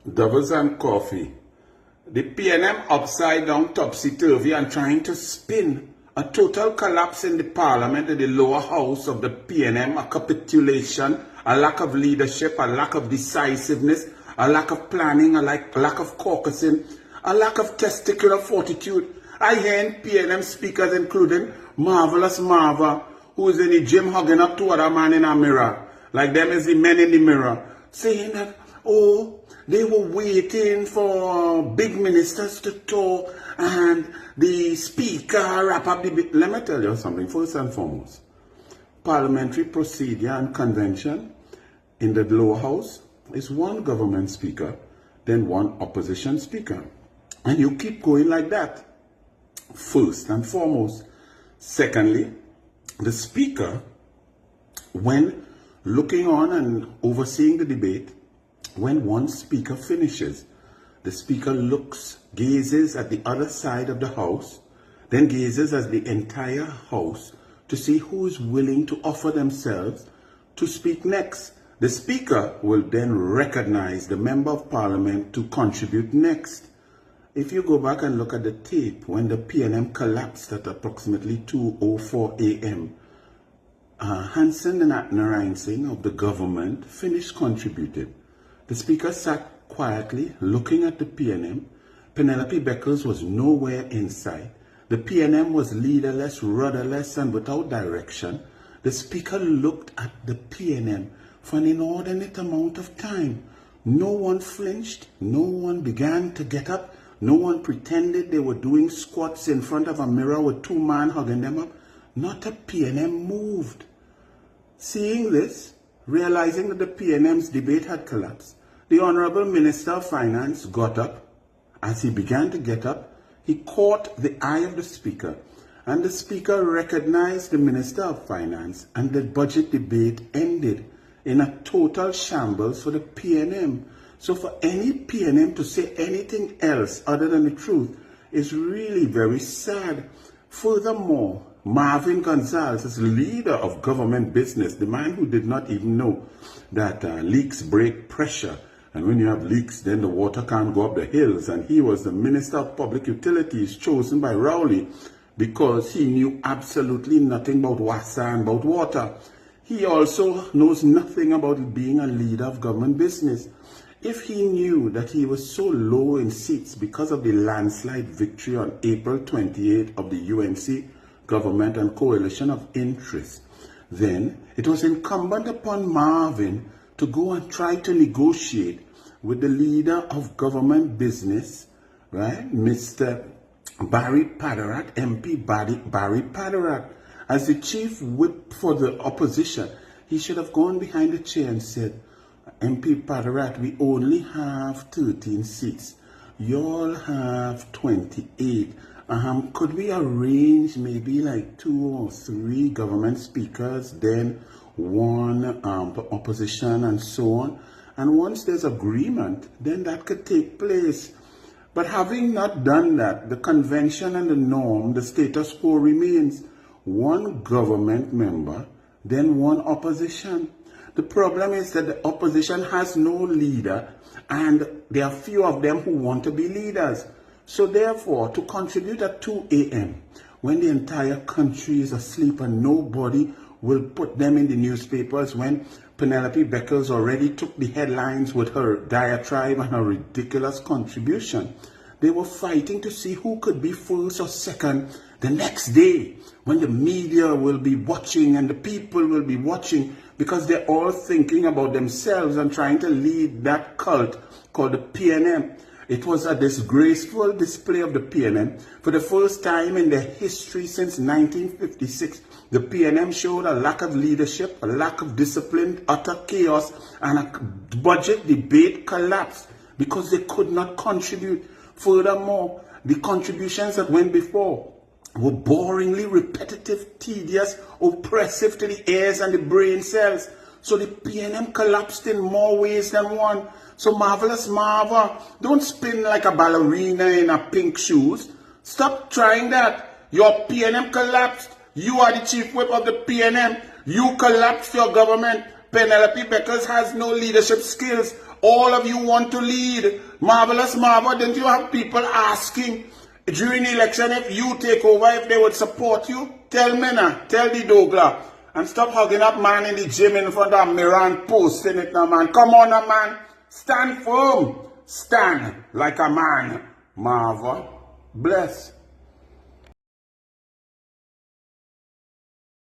Doubles and coffee. The PNM upside down, topsy-turvy, and trying to spin a total collapse in the parliament, in the lower house of the PNM, a capitulation, a lack of leadership, a lack of decisiveness, a lack of planning, a lack of caucusing, a lack of testicular fortitude. I hear PNM speakers, including Marvelous Marva, who is in the gym hugging up to other man in a mirror, like them is the men in the mirror, saying that, oh, they were waiting for big ministers to talk and the speaker wrap up the bit. Let me tell you something, first and foremost. Parliamentary procedure and convention in the lower house is one government speaker, then one opposition speaker. And you keep going like that, first and foremost. Secondly, the speaker, when looking on and overseeing the debate, when one speaker finishes, the speaker gazes at the other side of the house, then gazes at the entire house to see who is willing to offer themselves to speak next. The speaker will then recognize the member of parliament to contribute next. If you go back and look at the tape, when the PNM collapsed at approximately 2:04 a.m., Hansen and Atner of the government finished contributing. The speaker sat quietly looking at the PNM. Penelope Beckles was nowhere in sight. The PNM was leaderless, rudderless, and without direction. The speaker looked at the PNM for an inordinate amount of time. No one flinched. No one began to get up. No one pretended they were doing squats in front of a mirror with two men hugging them up. Not a PNM moved. Seeing this, realizing that the PNM's debate had collapsed, the Honorable Minister of Finance got up. As he began to get up, he caught the eye of the Speaker, and the Speaker recognized the Minister of Finance, and the budget debate ended in a total shambles for the PNM. So for any PNM to say anything else other than the truth is really very sad. Furthermore, Marvin Gonzalez is leader of government business, the man who did not even know that leaks break pressure. And when you have leaks, then the water can't go up the hills. And he was the Minister of Public Utilities chosen by Rowley because he knew absolutely nothing about WASA and about water. He also knows nothing about being a leader of government business. If he knew that he was so low in seats because of the landslide victory on April 28 of the UNC government and coalition of interest, then it was incumbent upon Marvin to go and try to negotiate with the leader of government business, right, Mr. Barry Padarat, MP Barry Padarat. As the chief whip for the opposition, he should have gone behind the chair and said, MP Padarat, we only have 13 seats. Y'all have 28. Could we arrange maybe like 2 or 3 government speakers, then one opposition and so on? And once there's agreement, then that could take place. But having not done that, the convention and the norm, the status quo remains. One government member, then one opposition. The problem is that the opposition has no leader, and there are few of them who want to be leaders. So therefore, to contribute at 2 a.m., when the entire country is asleep and nobody will put them in the newspapers, when Penelope Beckles already took the headlines with her diatribe and her ridiculous contribution, they were fighting to see who could be first or second the next day, when the media will be watching and the people will be watching, because they're all thinking about themselves and trying to lead that cult called the PNM. It was a disgraceful display of the PNM. For the first time in their history since 1956, the PNM showed a lack of leadership, a lack of discipline, utter chaos, and a budget debate collapse because they could not contribute. Furthermore, the contributions that went before were boringly repetitive, tedious, oppressive to the ears and the brain cells. So the PNM collapsed in more ways than one. So Marvelous Marva, don't spin like a ballerina in a pink shoes. Stop trying that. Your PNM collapsed. You are the chief whip of the PNM. You collapsed your government. Penelope Beckers has no leadership skills. All of you want to lead. Marvelous Marva, didn't you have people asking during the election if you take over, if they would support you? Tell Mena, tell the Douglas. And stop hugging that man in the gym in front of a mirror and posting it now, man. Come on now, man. Stand firm. Stand like a man. Marva, bless.